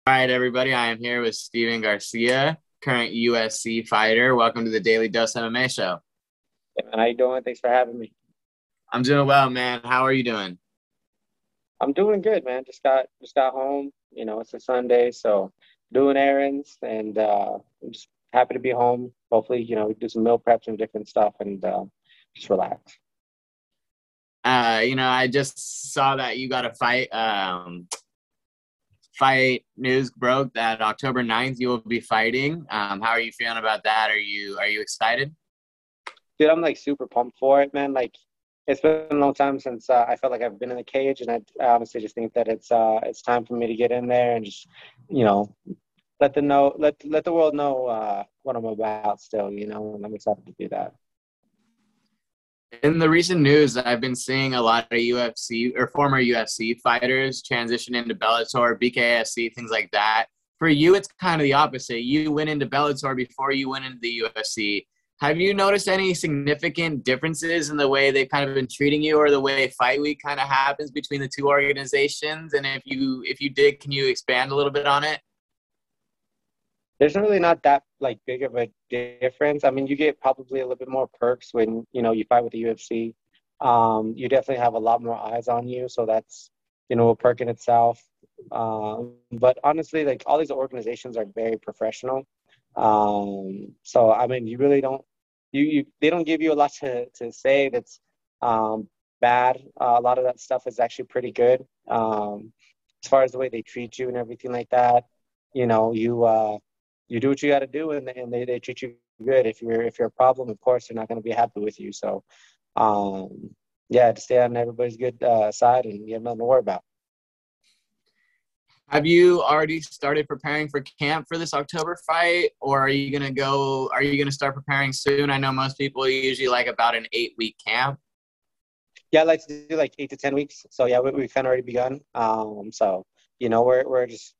All right, everybody. I am here with Stephen Garcia, current UFC fighter. Welcome to the DailyDose MMA show. Hey, man, how you doing? Thanks for having me. I'm doing well, man. How are you doing? I'm doing good, man. Just got home. It's a Sunday, so doing errands, and I'm just happy to be home. Hopefully, we do some meal preps and different stuff, and just relax. I just saw that you got a fight. Fight news broke that October 9th you will be fighting. How are you feeling about that? Are you excited? Dude, I'm like super pumped for it, man. Like it's been a long time since I felt like I've been in the cage, and I honestly just think that it's time for me to get in there and just you know let the world know what I'm about still, and I'm excited to do that. In the recent news, I've been seeing a lot of UFC or former UFC fighters transition into Bellator, BKSC, things like that. For you, it's kind of the opposite. You went into Bellator before you went into the UFC. Have you noticed any significant differences in the way they've kind of been treating you, or the way Fight Week kind of happens between the two organizations? And if you did, can you expand a little bit on it? There's really not that like big of a difference. I mean, you get probably a little bit more perks when you fight with the UFC. You definitely have a lot more eyes on you, so that's a perk in itself. But honestly, like all these organizations are very professional. So I mean, you really don't you they don't give you a lot to say that's um, bad. A lot of that stuff is actually pretty good. As far as the way they treat you and everything like that, you know, you uh, you do what you got to do, and they treat you good. If you're a problem, of course, they're not going to be happy with you. So, um, yeah, to stay on everybody's good side, and you have nothing to worry about. Have you already started preparing for camp for this October fight, or are you gonna go? Are you gonna start preparing soon? I know most people usually like about an 8-week camp. Yeah, I like to do like 8 to 10 weeks. So yeah, we've kind of already begun. So we're just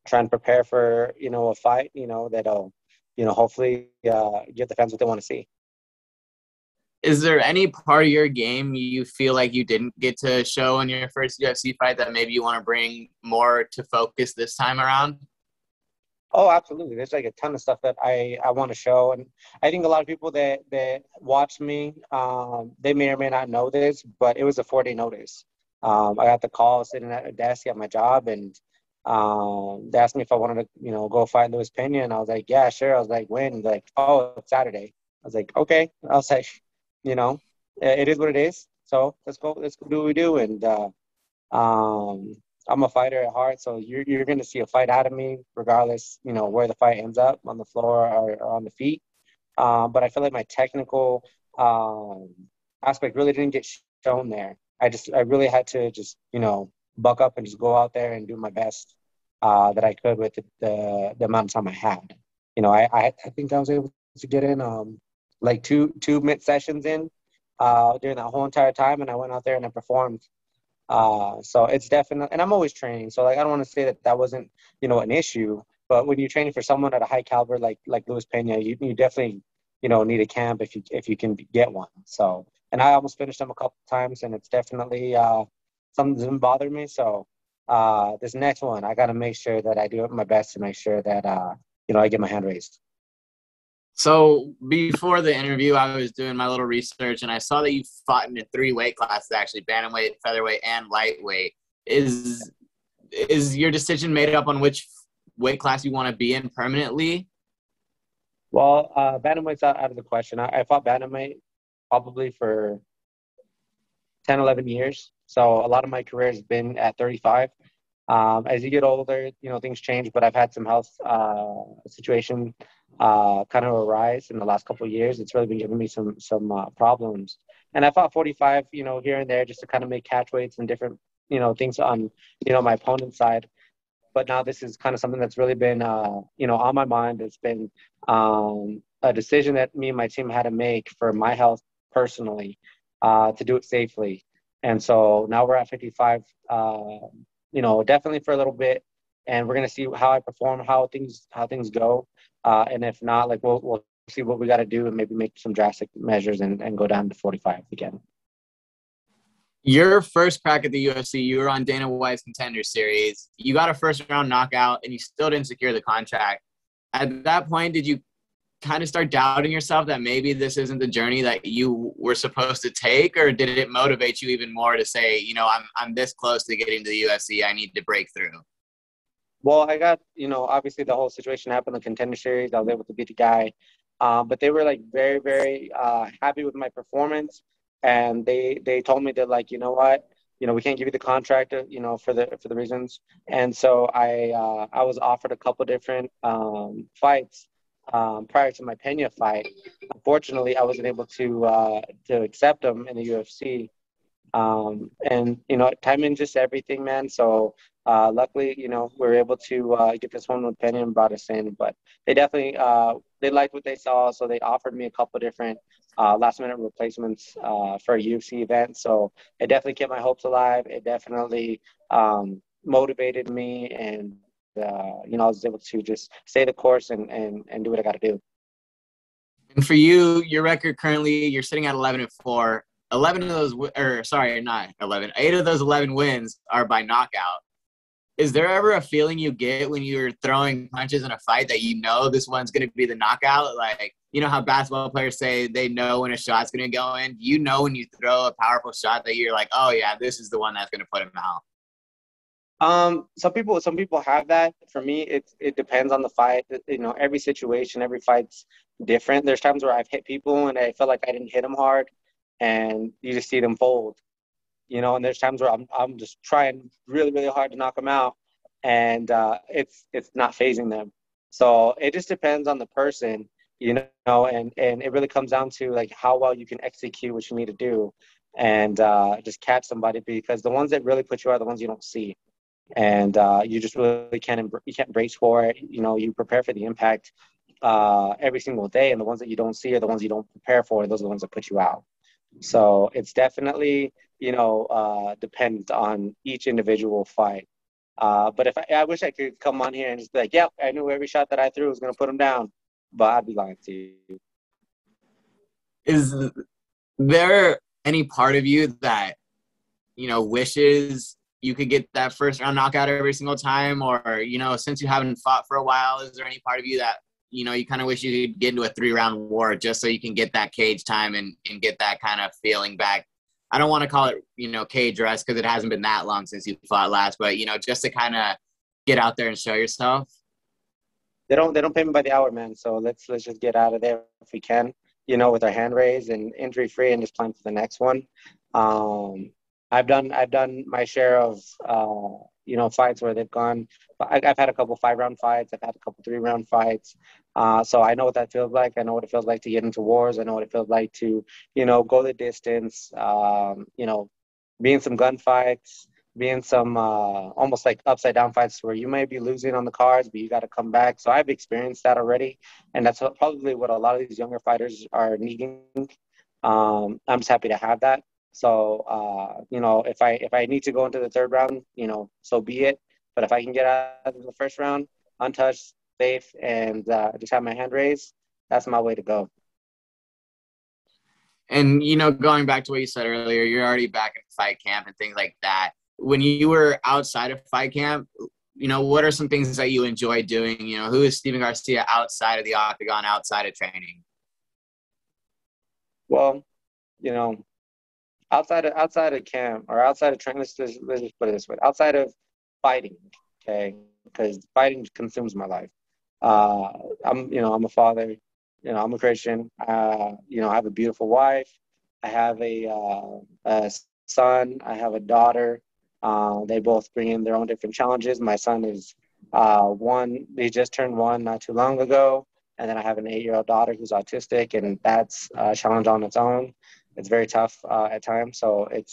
trying to prepare for a fight that'll hopefully give the fans what they want to see. Is there any part of your game you feel like you didn't get to show in your first UFC fight that maybe you want to bring more to focus this time around? Oh, absolutely. There's like a ton of stuff that I want to show, and I think a lot of people that watch me, they may or may not know this, but it was a 4-day notice. I got the call sitting at a desk at my job, and they asked me if I wanted to, go fight Luis Pena, and I was like, yeah, sure. I was like, when? They're like, oh, it's Saturday. I was like, okay. I was like, you know, it is what it is. So let's go do what we do, and um, I'm a fighter at heart, so you're going to see a fight out of me, regardless, where the fight ends up on the floor or on the feet. But I feel like my technical um, aspect really didn't get shown there. I really had to just buck up and just go out there and do my best that I could with the amount of time I had. I think I was able to get in like two mid sessions in during that whole entire time, and I went out there and I performed. So it's definitely, and I'm always training. So like, I don't want to say that that wasn't, an issue, but when you're training for someone at a high caliber, like Luis Pena, you definitely, need a camp if you can get one. So, and I almost finished them a couple times, and it's definitely, something that doesn't bother me. So, this next one, I got to make sure that I do my best to make sure that, I get my hand raised. So before the interview, I was doing my little research, and I saw that you fought in three weight classes, actually: bantamweight, featherweight, and lightweight. Is your decision made up on which weight class you want to be in permanently? Well, bantamweight's out of the question. I fought bantamweight probably for 10, 11 years. So a lot of my career has been at 35. As you get older, things change, but I've had some health situation kind of arise in the last couple of years. It's really been giving me some problems. And I fought 45, here and there just to kind of make catch weights and different, things on, my opponent's side. But now this is kind of something that's really been, on my mind. It's been a decision that me and my team had to make for my health personally to do it safely. And so now we're at 55, definitely for a little bit, and we're gonna see how I perform, how things go, and if not, like we'll see what we got to do and maybe make some drastic measures and go down to 45 again. Your first crack at the UFC, you were on Dana White's Contender Series. You got a first round knockout, and you still didn't secure the contract. At that point, did you kind of start doubting yourself that maybe this isn't the journey that you were supposed to take, or did it motivate you even more to say, I'm this close to getting to the UFC, I need to break through? Well, I got, obviously the whole situation happened in the Contender Series. I was able to beat the guy. But they were like very, very happy with my performance. And they told me that, like, you know what, we can't give you the contract, for the reasons. And so I was offered a couple different fights prior to my Pena fight. Unfortunately, I wasn't able to accept them in the UFC. And timing just everything, man. So luckily, we were able to get this one with Penny and brought us in. But they definitely they liked what they saw, so they offered me a couple different last minute replacements for a UFC event. So it definitely kept my hopes alive. It definitely motivated me, and I was able to just stay the course and do what I got to do. And for you, your record currently, you're sitting at 11-4. 11 of those, or sorry, not 11. 8 of those 11 wins are by knockout. Is there ever a feeling you get when you're throwing punches in a fight that this one's going to be the knockout? Like, how basketball players say they know when a shot's going to go in? When you throw a powerful shot that you're like, oh yeah, this is the one that's going to put him out? Some people have that. For me, it depends on the fight. Every situation, every fight's different. There's times where I've hit people and I felt like I didn't hit them hard, and you just see them fold. And there's times where I'm just trying really, really hard to knock them out, and it's not phasing them. So it just depends on the person, and it really comes down to like how well you can execute what you need to do, and just catch somebody, because the ones that really put you are the ones you don't see, and you just really you can't brace for it. You prepare for the impact every single day, and the ones that you don't see are the ones you don't prepare for. Those are the ones that put you out. So it's definitely, depends on each individual fight. But if I wish I could come on here and just be like, yep, I knew every shot that I threw was going to put him down, but I'd be lying to you. Is there any part of you that, wishes you could get that first round knockout every single time? Or, since you haven't fought for a while, is there any part of you that, you kind of wish you could get into a 3-round war just so you can get that cage time and get that kind of feeling back? I don't want to call it, cage rest, because it hasn't been that long since you fought last, but, just to kind of get out there and show yourself. They don't pay me by the hour, man. So let's just get out of there if we can, with our hand raised and injury free, and just plan for the next one. I've done my share of fights where they've gone. I've had a couple 5-round fights. I've had a couple 3-round fights. So I know what that feels like. I know what it feels like to get into wars. I know what it feels like to go the distance. Be in some gunfights, be in some almost like upside down fights where you might be losing on the cards, but you got to come back. So I've experienced that already, and that's probably what a lot of these younger fighters are needing. I'm just happy to have that. So, if I need to go into the 3rd round, so be it. But if I can get out of the 1st round untouched, safe, and just have my hand raised, that's my way to go. And, going back to what you said earlier, you're already back in fight camp and things like that. When you were outside of fight camp, what are some things that you enjoy doing? Who is Stephen Garcia outside of the Octagon, outside of training? Well, outside of camp or outside of training, let's just put it this way: outside of fighting, okay, because fighting consumes my life. I'm a father. I'm a Christian. I have a beautiful wife. I have a son. I have a daughter. They both bring in their own different challenges. My son is one. He just turned 1 not too long ago, and then I have an 8-year-old daughter who's autistic, and that's a challenge on its own. It's very tough at times. So it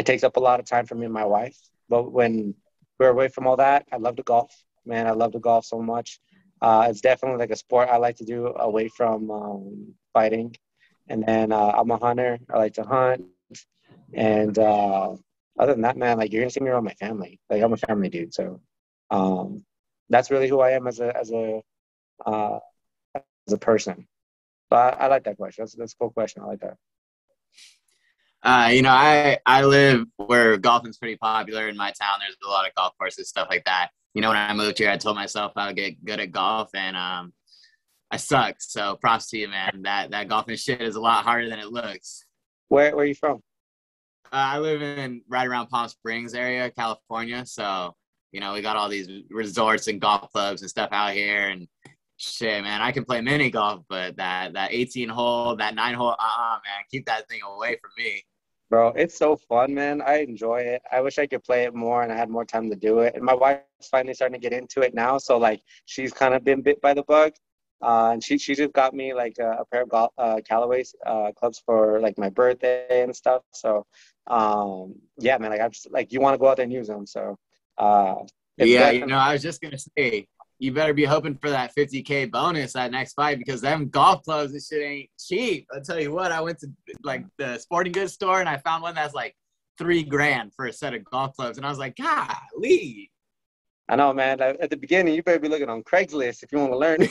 takes up a lot of time for me and my wife. But when we're away from all that, I love to golf. Man, I love to golf so much. It's definitely like a sport I like to do away from fighting. And then I'm a hunter. I like to hunt. And other than that, man, like, you're gonna see me around my family. Like, I'm a family dude. So that's really who I am as a person. But I like that question. That's a cool question. I like that. I live where golfing's pretty popular in my town. There's a lot of golf courses, stuff like that. When I moved here, I told myself I would get good at golf, and I suck. So props to you, man. That golfing shit is a lot harder than it looks. Where are you from? I live in right around Palm Springs area, California. So we got all these resorts and golf clubs and stuff out here, and shit, man. I can play mini golf, but that 18 hole, that 9 hole, man, keep that thing away from me. Bro, it's so fun, man. I enjoy it. I wish I could play it more and I had more time to do it. And my wife's finally starting to get into it now. So, like, she's kind of been bit by the bug. And she just got me, like, a pair of Callaway's clubs for, like, my birthday and stuff. So, yeah, man, like, I'm just, like, you want to go out there and use them. So, it's Yeah, definitely. I was just going to say, you better be hoping for that 50K bonus that next fight, because them golf clubs, this shit ain't cheap. I'll tell you what, I went to like the sporting goods store and I found one that's like $3,000 for a set of golf clubs. And I was like, golly. I know, man. At the beginning, you better be looking on Craigslist if you want to learn.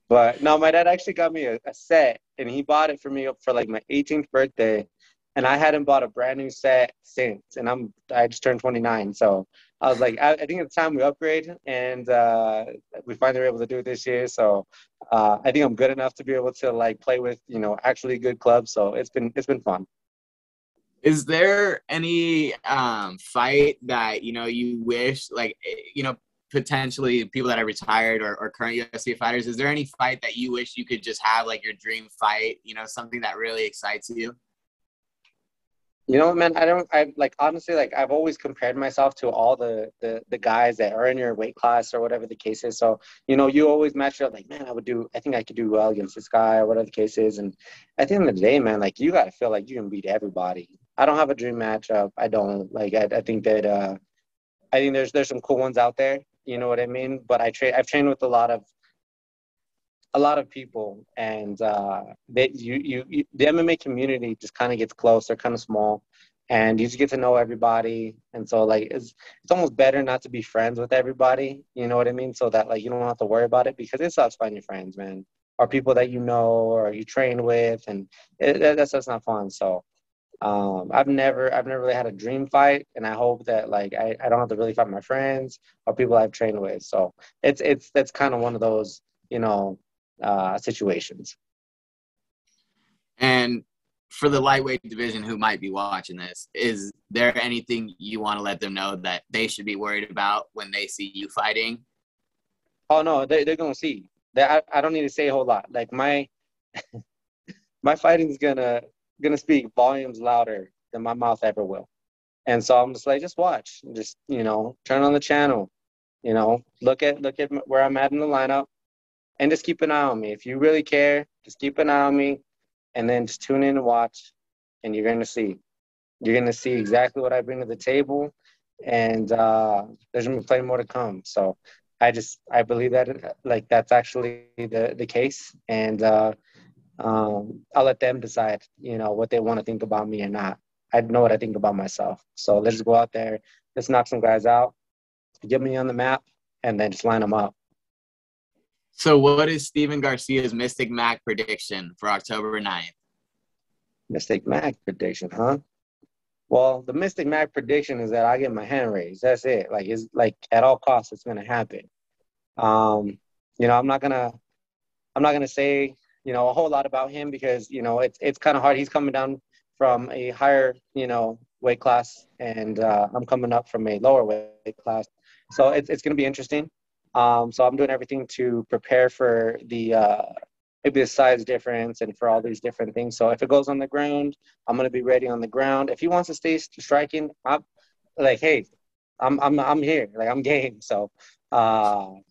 But no, my dad actually got me a set, and he bought it for me for like my 18th birthday, and I hadn't bought a brand new set since, and I just turned 29, so I was like, I think it's time we upgrade, and we finally were able to do it this year. So I think I'm good enough to be able to like play with actually good clubs. So it's been fun. Is there any fight that you wish, like, potentially people that are retired or current UFC fighters, is there any fight that you wish you could just have, like your dream fight, something that really excites you? You know what, man? I like honestly, like I've always compared myself to all the guys that are in your weight class or whatever the case is. So, you always match up like, man, I think I could do well against this guy or whatever the case is. And at the end of the day, man, like you got to feel like you can beat everybody. I don't have a dream matchup. I don't like, I think that, I think there's some cool ones out there. You know what I mean? But I've trained with a lot of people, and the MMA community just kind of gets close. They're kind of small, and you just get to know everybody. And so like it's almost better not to be friends with everybody. You know what I mean? So that like you don't have to worry about it, because it sucks finding friends, man, or people that you know or you train with, and that's not fun. So I've never really had a dream fight, and I hope that like I don't have to really fight my friends or people I've trained with. So that's kind of one of those situations. And for the lightweight division who might be watching this, is there anything you want to let them know that they should be worried about when they see you fighting? Oh no, they're gonna see that. I don't need to say a whole lot. Like my fighting's gonna speak volumes louder than my mouth ever will. And so I'm just like, just watch, just turn on the channel, look at where I'm at in the lineup, and just keep an eye on me. If you really care, just keep an eye on me, and then just tune in and watch, and you're gonna see. You're gonna see exactly what I bring to the table, and there's gonna be plenty more to come. So I believe that like that's actually the case, and I'll let them decide, what they want to think about me or not. I know what I think about myself. So let's just go out there, let's knock some guys out, get me on the map, and then just line them up. So what is Stephen Garcia's Mystic Mac prediction for October 9th? Mystic Mac prediction, huh? Well, the Mystic Mac prediction is that I get my hand raised. That's it. Like it's like at all costs, it's gonna happen. I'm not gonna say a whole lot about him, because it's kind of hard. He's coming down from a higher weight class, and I'm coming up from a lower weight class. So it's gonna be interesting. So I'm doing everything to prepare for maybe the size difference and for all these different things. So if it goes on the ground, I'm gonna be ready on the ground. If he wants to stay striking, I'm like, hey, I'm here. Like I'm game. So I'm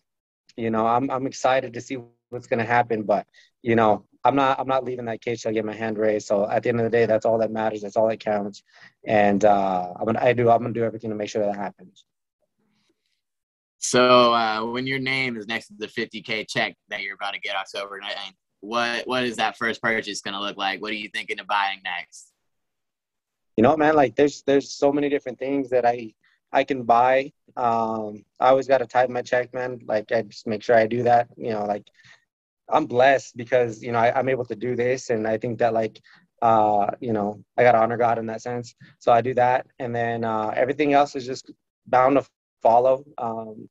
excited to see what's gonna happen. But I'm not leaving that cage till I get my hand raised. So at the end of the day, that's all that matters. That's all that counts. And I'm gonna do everything to make sure that happens. So when your name is next to the 50K check that you're about to get October 9th, what is that first purchase going to look like? What are you thinking of buying next? Man, like there's so many different things that I can buy. I always got to type my check, man. Like I just make sure I do that. Like I'm blessed because I'm able to do this, and I think that like You know, I got to honor God in that sense. So I do that. And then everything else is just bound to follow.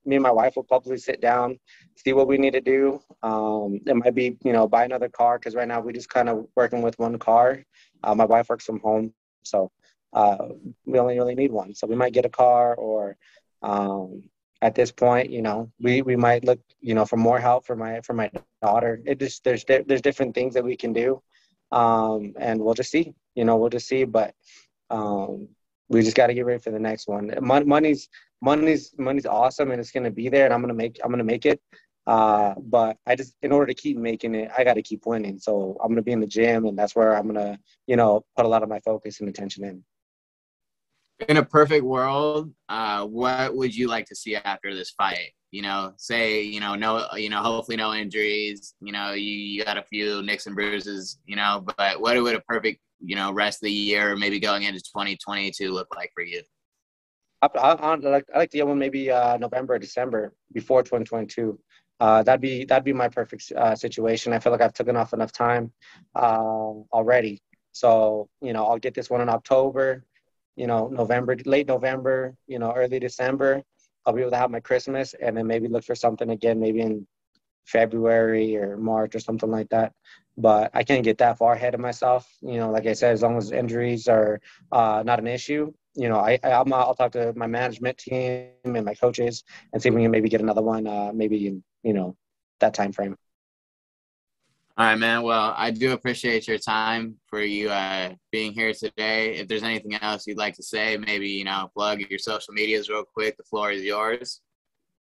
Me and my wife will probably sit down, see what we need to do. It might be, you know, buy another car, because right now we just kind of working with one car. My wife works from home, so we only really need one. So we might get a car, or at this point, you know, we might look, you know, for more help for my daughter. It just there's different things that we can do, and we'll just see. You know, we'll just see. But um, we just got to get ready for the next one. Money's awesome, and it's gonna be there, and I'm gonna make it. But I just, in order to keep making it, I got to keep winning. So I'm gonna be in the gym, and that's where I'm gonna, you know, put a lot of my focus and attention in. In a perfect world, what would you like to see after this fight? You know, say, no, hopefully no injuries. You know, you got a few nicks and bruises. You know, but what would a perfect, rest of the year, maybe going into 2022, look like for you? I like to get one maybe November, December before 2022. That'd be my perfect situation. I feel like I've taken off enough time already. So, you know, I'll get this one in October, you know, November, late November, you know, early December. I'll be able to have my Christmas, and then maybe look for something again, maybe in February or March or something like that. But I can't get that far ahead of myself. You know, like I said, as long as injuries are not an issue, you know, I'll talk to my management team and my coaches and see if we can maybe get another one, maybe in, you know, that time frame. All right, man. Well, I do appreciate your time for you being here today. If there's anything else you'd like to say, maybe, plug your social medias real quick. The floor is yours.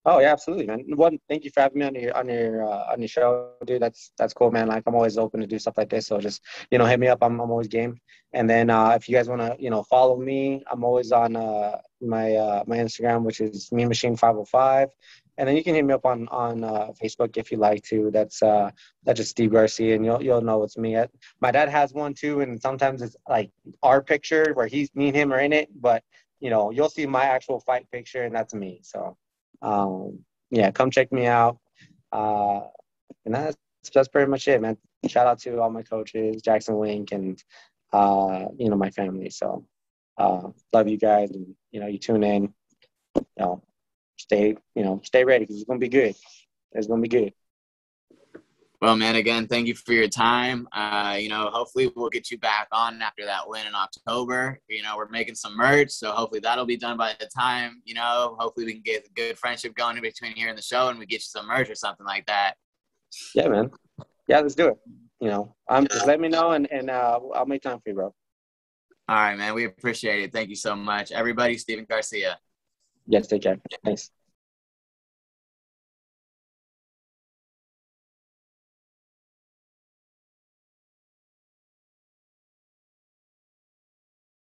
Oh yeah, absolutely, man. One, thank you for having me on your show, dude. That's cool, man. Like, I'm always open to do stuff like this. So just, you know, hit me up. I'm always game. And then if you guys want to, you know, follow me, I'm always on my Instagram, which is Mean Machine 505. And then you can hit me up on Facebook if you like to. That's just Steve Garcia, and you'll know it's me. My dad has one too, and sometimes it's like our picture where me and him are in it, but you know, you'll see my actual fight picture, and that's me. So. Yeah, come check me out. Uh, and that's pretty much it, man. Shout out to all my coaches, Jackson Wink, and you know, my family. So love you guys, and you know, you tune in. Stay ready, because it's gonna be good. It's gonna be good. Well, man, again, thank you for your time. Hopefully we'll get you back on after that win in October. You know, we're making some merch, so hopefully that'll be done by the time, hopefully we can get a good friendship going in between here and the show, and we get you some merch or something like that. Yeah, man. Yeah, let's do it. You know, just let me know, and I'll make time for you, bro. All right, man. We appreciate it. Thank you so much. Everybody, Stephen Garcia. Yes, take care. Thanks.